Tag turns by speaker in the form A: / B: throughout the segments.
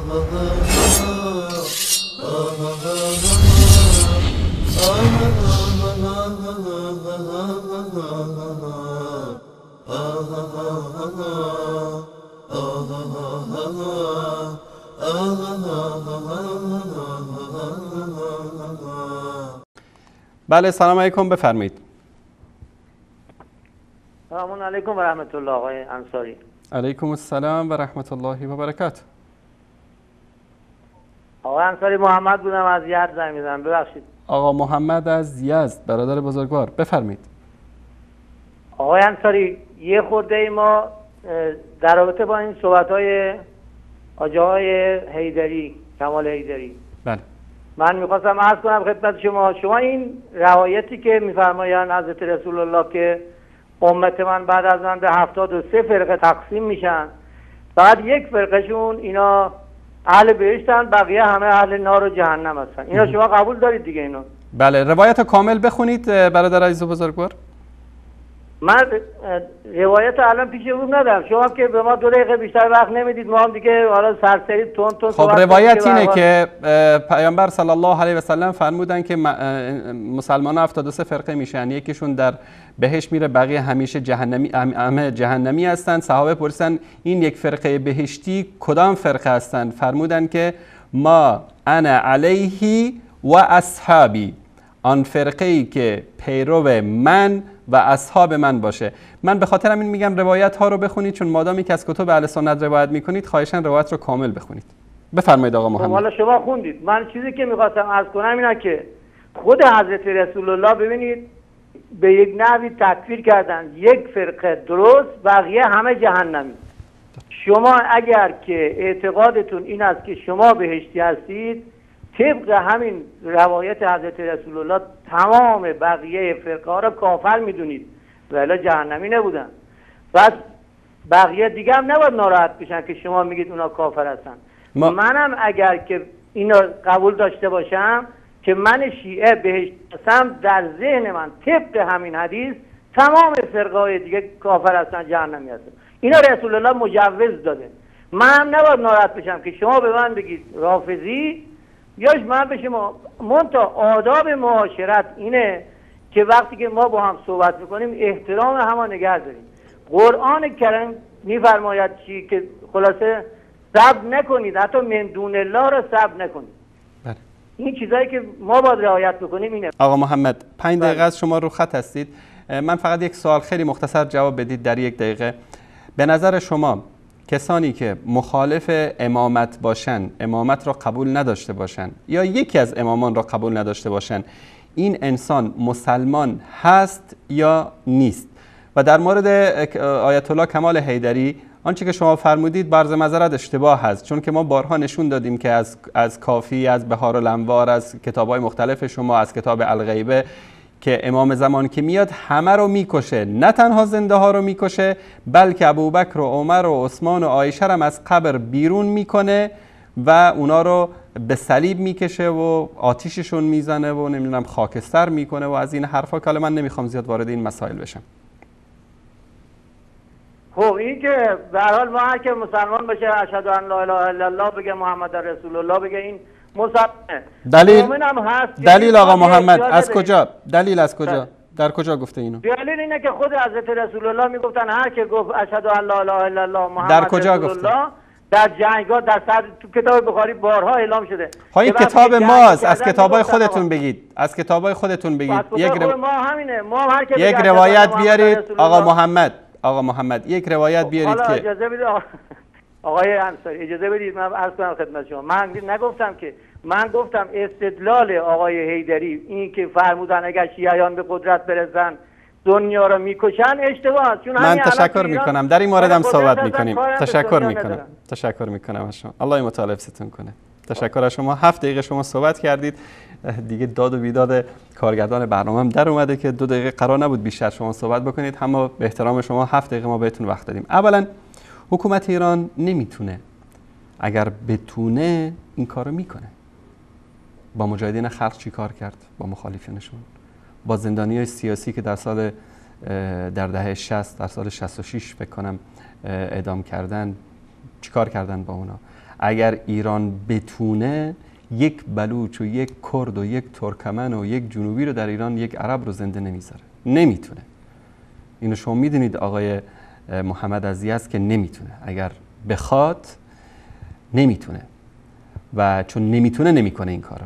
A: بله سلام علیکم، بفرمایید.
B: سلام علیکم و رحمت الله آقای انصاری.
A: علیکم السلام و رحمت الله و برکاته.
B: آقای انصاری، محمد بودم از یزد زنگ می‌زدم، ببخشید.
A: آقا محمد از یزد، برادر بزرگوار، بفرمایید.
B: آقای انصاری، یه خورده ما در رابطه با این صحبت‌های آقای حیدری، کمال حیدری،
A: بله،
B: من میخواستم عرض کنم خدمت شما این روایتی که میفرمایند حضرت رسول الله که امت من بعد از من به 73 فرقه تقسیم میشن، بعد یک فرقهشون اینا اهل بهشتن، بقیه همه اهل نار و جهنم هستن. اینا شما قبول دارید دیگه اینو؟
A: بله، روایت کامل بخونید برادر عزیز و بزرگوار.
B: من روایت الان پیش رو ندارم، شما که به ما 2 دقیقه بیشتر وقت نمیدید، ما هم دیگه حالا سرسری تون
A: خب روایت اینه که پیامبر صلی الله علیه و سلم فرمودن که مسلمان‌ها 73 فرقه میشن، یکیشون در بهشت میره، بقیه همیشه جهنمی هستند. صحابه پرسیدن این یک فرقه بهشتی کدام فرقه هستند؟ فرمودن که ما انا علیه و اصحابی، آن فرقه ای که پیرو من و اصحاب من باشه. من به خاطر همین میگم روایت ها رو بخونید، چون مادامی که از کتب اهل سنت روایت میکنید خواهشاً روایت رو کامل بخونید. بفرمایید آقا محمد.
B: حالا شما خوندید، من چیزی که میخواستم عرض کنم اینه که خود حضرت رسول الله ببینید به یک نحوی تکفیر کردن، یک فرقه درست، بقیه همه جهنمی. شما اگر که اعتقادتون این است که شما بهشتی هستید، طبق همین روایت حضرت رسول الله تمام بقیه فرقه ها را کافر میدونید، ولی جهنمی نبودن. بس بقیه دیگه هم نباید ناراحت بشن که شما میگید اونا کافر هستن. منم اگر که اینا قبول داشته باشم که من شیعه بهشتی هستم، در ذهن من طبق همین حدیث تمام فرقه های دیگه کافر هستن، جهنمی هستن. اینا رسول الله مجوز داده. من هم نباید ناراحت بشم که شما به من بگید رافضی، یا من به شما. منتها آداب معاشرت اینه که وقتی که ما با هم صحبت میکنیم احترام هم نگه داریم. قرآن کریم میفرماید چی که خلاصه صبر نکنید، حتی من دون الله را صبر نکنید.
A: بله.
B: این چیزایی که ما باید رعایت بکنیم اینه.
A: آقا محمد 5 دقیقه از شما رو خط هستید. من فقط یک سوال خیلی مختصر جواب بدید در 1 دقیقه. به نظر شما کسانی که مخالف امامت باشن، امامت را قبول نداشته باشن، یا یکی از امامان را قبول نداشته باشن، این انسان مسلمان هست یا نیست؟ و در مورد آیت الله کمال حیدری، آنچه که شما فرمودید برز معذرت اشتباه هست، چون که ما بارها نشون دادیم که از کافی، از بهار الانوار، از کتاب‌های مختلف شما، از کتاب الغیبه، که امام زمان که میاد همه رو میکشه، نه تنها زنده ها رو میکشه، بلکه ابوبکر و عمر و عثمان و عایشه هم از قبر بیرون میکنه و اونا رو به صلیب میکشه و آتیششون میزنه و نمیدونم خاکستر میکنه و از این حرفا که من نمیخوام زیاد وارد این مسائل بشم.
B: خب این که به هر حال ما هر که مسلمان بشه اشهد ان لا اله الا الله بگه، محمد رسول الله بگه، این
A: دلیل آقا محمد از کجا؟ دلیل از کجا؟ در کجا گفته اینو؟
B: دلیل اینه که خود حضرت رسول الله میگفتن هر که گفت اشهد ان لا اله الا الله محمد
A: در کجا
B: رسول
A: گفته؟
B: الله در جنگ‌ها، در تو کتاب بخاری بارها اعلام شده.
A: این کتاب ماست، از کتابای خودتون بگید. از کتابای خودتون بگید.
B: ما همینه، ما هر که
A: یک روایت بیارید آقا محمد یک روایت بیارید که
B: اجازه بدید آقای انصاری، اجازه بدید من عرض کنم خدمت شما. من نگفتم که، من گفتم استدلال آقای حیدری این که فرمودن اگر شیعیان به قدرت برسن دنیا رو میکشن اشتباه است.
A: من تشکر میکنم، در این مورد هم صحبت میکنیم. تشکر میکنم از شما. الله متعال حفظتون کنه. تشکر از شما. 7 دقیقه شما صحبت کردید. دیگه داد و بیداد کارگردان برنامه هم در اومده که 2 دقیقه قرار نبود بیشتر شما صحبت بکنید، اما به احترام شما 7 دقیقه ما بهتون وقت دادیم. اولا حکومت ایران نمیتونه، اگر بتونه این کارو میکنه. با مجاهدین خلق چی کار کرد؟ با مخالفینشون، با زندانیای سیاسی که در دهه 60 در سال 66 فکر کنم اعدام کردن، چی کار کردن با اونا؟ اگر ایران بتونه یک بلوچ و یک کرد و یک ترکمن و یک جنوبی رو در ایران، یک عرب رو زنده نمیذاره. نمیتونه. اینو شما میدونید آقای محمد از یزد که نمیتونه. اگر بخواد نمیتونه، و چون نمیتونه نمیکنه این کارو.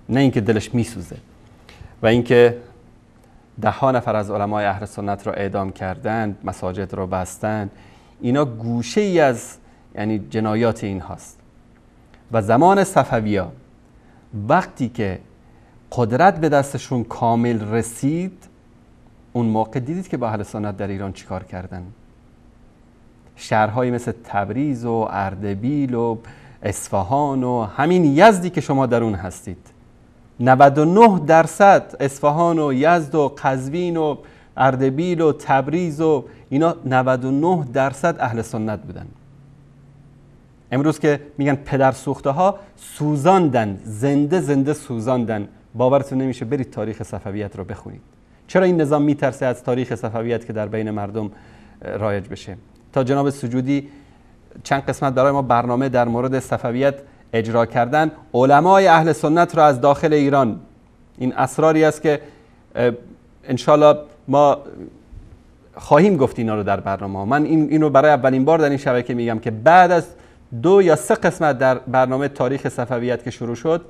A: نه اینکه دلش میسوزه. و اینکه 10 نفر از علمای اهل سنت را اعدام کردند، مساجد را بستند، اینا گوشه ای از یعنی جنایات این هاست. و زمان صفوی‌ها وقتی که قدرت به دستشون کامل رسید، اون موقع دیدید که با اهل سنت در ایران چیکار کردن. شهرهایی مثل تبریز و اردبیل و اصفهان و همین یزدی که شما در اون هستید، 99% اصفهان و یزد و قزوین و اردبیل و تبریز و اینا 99% اهل سنت بودن. امروز که میگن پدر سوخته ها سوزاندن، زنده سوزاندن. باورتون نمیشه، برید تاریخ صفویت رو بخونید. چرا این نظام میترسه از تاریخ صفویت که در بین مردم رایج بشه؟ تا جناب سجودی چند قسمت برای ما برنامه در مورد صفویت اجرا کردن. علمای اهل سنت را از داخل ایران، این اسراری است که انشالله ما خواهیم گفت اینا رو در برنامه. من این رو برای اولین بار در این شبکه میگم که بعد از 2 یا 3 قسمت در برنامه تاریخ صفویت که شروع شد،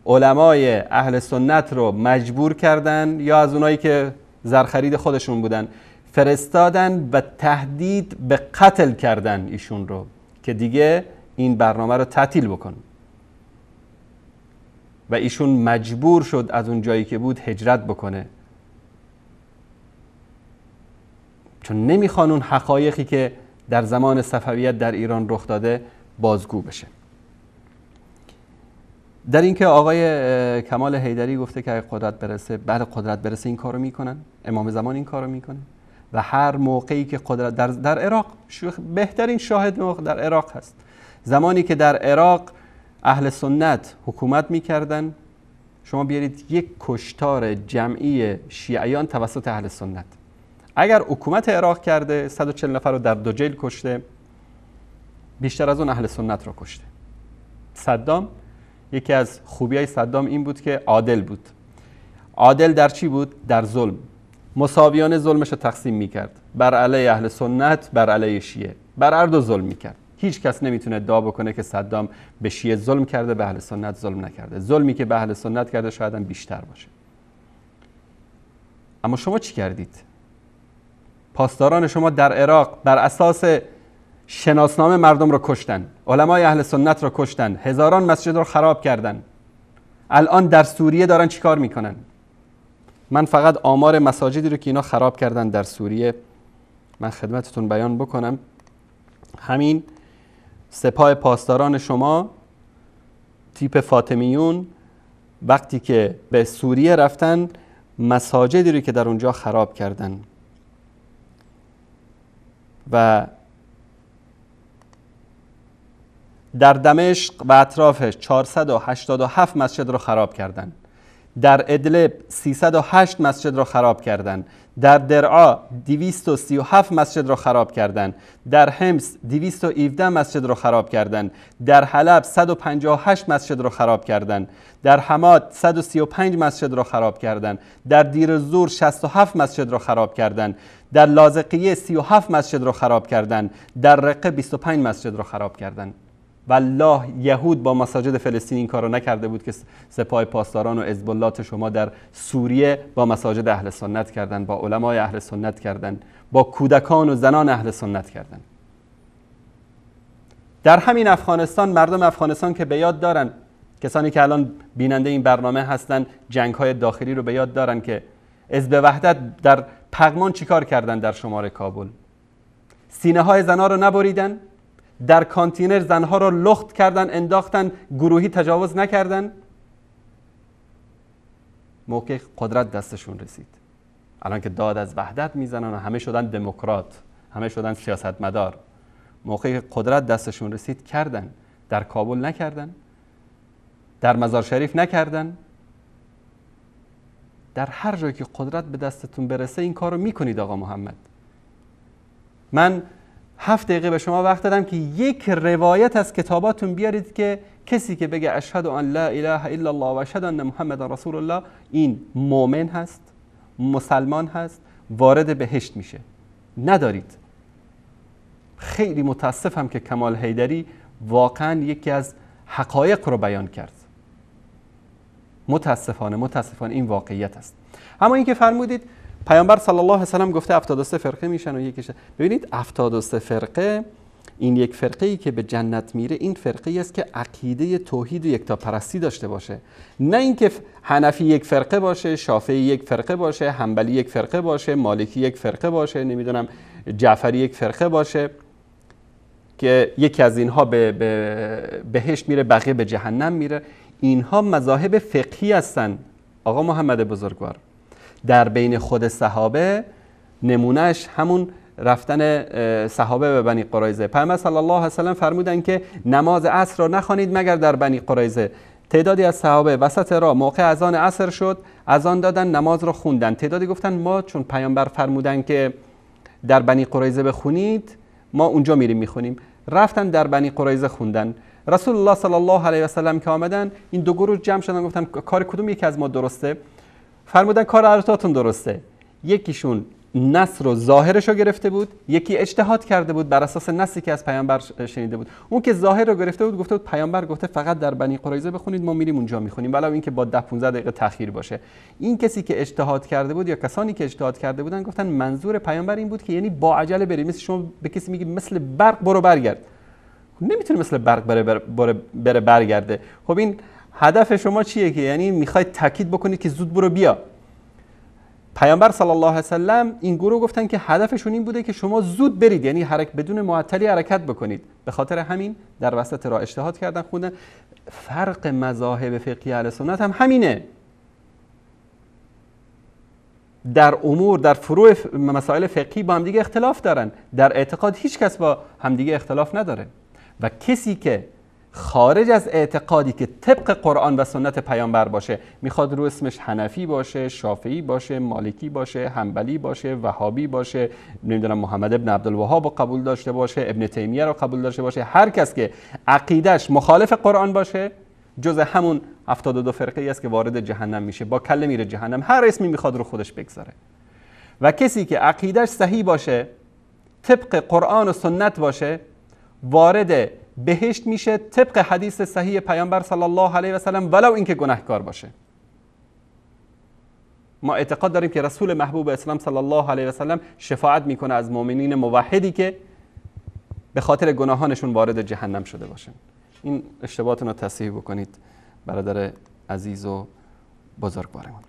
A: علمای اهل سنت رو مجبور کردن یا از اونایی که زرخرید خودشون بودن فرستادن و تهدید به قتل کردن ایشون رو که دیگه این برنامه رو تعطیل بکن. و ایشون مجبور شد از اون جایی که بود هجرت بکنه، چون نمیخوان اون حقایقی که در زمان صفویت در ایران رخ داده بازگو بشه. در اینکه آقای کمال حیدری گفته که اگه قدرت برسه، بعد قدرت برسه این کارو میکنن، امام زمان این کارو میکنه و هر موقعی که قدرت در عراق، بهترین شاهد در عراق هست. زمانی که در عراق اهل سنت حکومت میکردن، شما بیارید یک کشتار جمعی شیعیان توسط اهل سنت. اگر حکومت عراق کرده 140 نفر رو در 2 جیل کشته، بیشتر از اون اهل سنت رو کشته. صدام، یکی از خوبیای صدام این بود که عادل بود. عادل در چی بود؟ در ظلم. مساویانه ظلمش رو تقسیم میکرد، بر علیه اهل سنت، بر علیه شیعه، بر هر دو ظلم میکرد. هیچ کس نمیتونه ادعا بکنه که صدام به شیعه ظلم کرده، به اهل سنت ظلم نکرده. ظلمی که به اهل سنت کرده شاید هم بیشتر باشه. اما شما چی کردید؟ پاسداران شما در عراق بر اساس شناسنامه مردم رو کشتن، علمای اهل سنت رو کشتن، هزاران مسجد رو خراب کردن. الان در سوریه دارن چیکار میکنن؟ من فقط آمار مساجدی رو که اینا خراب کردن در سوریه من خدمتتون بیان بکنم. همین سپاه پاسداران شما تیپ فاطمیون وقتی که به سوریه رفتن، مساجدی رو که در اونجا خراب کردن و در دمشق و اطرافش 487 مسجد رو خراب کردن. در ادلب 308 مسجد رو خراب کردن. در درعا 237 مسجد رو خراب کردن. در حمص 217 مسجد رو خراب کردن. در حلب 158 مسجد رو خراب کردن. در حماد 135 مسجد رو خراب کردن. در دیر الزور 67 مسجد رو خراب کردن. در لاذقیه 37 مسجد رو خراب کردن. در رقه 25 مسجد رو خراب کردن. والله یهود با مساجد فلسطین این کارو نکرده بود که سپاه پاسداران و حزب الله شما در سوریه با مساجد اهل سنت کردن، با علمای اهل سنت کردن، با کودکان و زنان اهل سنت کردن. در همین افغانستان، مردم افغانستان که به یاد دارن، کسانی که الان بیننده این برنامه هستن جنگ‌های داخلی رو به یاد دارن که حزب وحدت در پغمان چیکار کردن در شمال کابل. سینه‌های زنها رو نبریدن، در کانتینر زنها رو لخت کردن، انداختن، گروهی تجاوز نکردن. موقع قدرت دستشون رسید، الان که داد از وحدت میزنن و همه شدن دموکرات، همه شدن سیاستمدار. موقع قدرت دستشون رسید کردن. در کابل نکردن، در مزار شریف نکردن. در هر جایی که قدرت به دستتون برسه این کارو میکنید آقا محمد. من 7 دقیقه به شما وقت دادم که یک روایت از کتاباتون بیارید که کسی که بگه اشهد ان لا اله الا الله و اشهد ان محمد رسول الله، این مؤمن هست، مسلمان هست، وارد بهشت میشه. ندارید. خیلی متاسفم که کمال حیدری واقعا یکی از حقایق رو بیان کرد. متاسفانه این واقعیت است. اما این که فرمودید پیامبر صلی الله علیه و سلم گفته 73 فرقه میشن و یکیش، ببینید 73 فرقه، این یک فرقه ای که به جنت میره، این فرقه ای است که عقیده توحید و یکتاپرستی داشته باشه، نه اینکه حنفی یک فرقه باشه، شافعی یک فرقه باشه، حنبلی یک فرقه باشه، مالکی یک فرقه باشه، نمیدونم جعفری یک فرقه باشه که یکی از اینها به بهشت میره بقیه به جهنم میره. اینها مذاهب فقهی هستن آقا محمد بزرگوار. در بین خود صحابه نمونهش همون رفتن صحابه به بنی قریظه. پیامبر صلی الله علیه و سلم فرمودن که نماز عصر را نخوانید مگر در بنی قریظه. تعدادی از صحابه وسط راه موقع اذان عصر شد، اذان دادن، نماز را خوندن. تعدادی گفتن ما چون پیامبر فرمودن که در بنی قریظه بخونید، ما اونجا میریم میخونیم. رفتن در بنی قریظه خوندن. رسول الله صلی الله علیه و سلم که آمدن، این دو گروه جمع شدن، گفتن کار کدوم یکی از ما درسته؟ فرمودن کار ارتاتون درسته. یکیشون نص رو ظاهرش رو گرفته بود، یکی اجتهاد کرده بود بر اساس نصی که از پیامبر شنیده بود. اون که ظاهر رو گرفته بود گفته بود پیامبر گفته فقط در بنی قریظه بخونید، ما میریم اونجا میخونیم، ولو اینکه با 10-15 دقیقه تاخیر باشه. این کسی که اجتهاد کرده بود یا کسانی که اجتهاد کرده بودن گفتن منظور پیامبر این بود که یعنی با عجله برید. مثل شما به کسی میگی مثل برق برو برگرد، نمیتونه مثل برق بره برگرده. خب این هدف شما چیه که یعنی میخواید تاکید بکنید که زود برو بیا؟ پیامبر صلی الله علیه و سلم این گروه گفتن که هدفشون این بوده که شما زود برید، یعنی بدون معطلی حرکت بکنید. به خاطر همین در وسط راه اجتهاد کردن خوندن. فرق مذاهب فقهی اهل سنت هم همینه. در امور، در فروع مسائل فقهی با هم دیگه اختلاف دارن، در اعتقاد هیچ کس با همدیگه اختلاف نداره. و کسی که خارج از اعتقادی که طبق قرآن و سنت پیامبر باشه، میخواد رو اسمش حنفی باشه، شافعی باشه، مالکی باشه، حنبلی باشه، وهابی باشه، نمیدونم محمد ابن عبدالوهاب رو قبول داشته باشه، ابن تیمیه رو قبول داشته باشه، هر کس که عقیدهش مخالف قرآن باشه جز همون 72 فرقه ای است که وارد جهنم میشه، با کله میره جهنم، هر اسمی میخواد رو خودش بگذاره. و کسی که عقیدهش صحیح باشه، طبق قرآن و سنت باشه، وارد بهشت میشه طبق حدیث صحیح پیامبر صلی الله علیه و سلم، ولو اینکه گناهکار باشه. ما اعتقاد داریم که رسول محبوب اسلام صلی الله علیه و سلم شفاعت میکنه از مؤمنین موحدی که به خاطر گناهانشون وارد جهنم شده باشن. این اشتباهاتون رو تصحیح بکنید برادر عزیز و بزرگوارمان.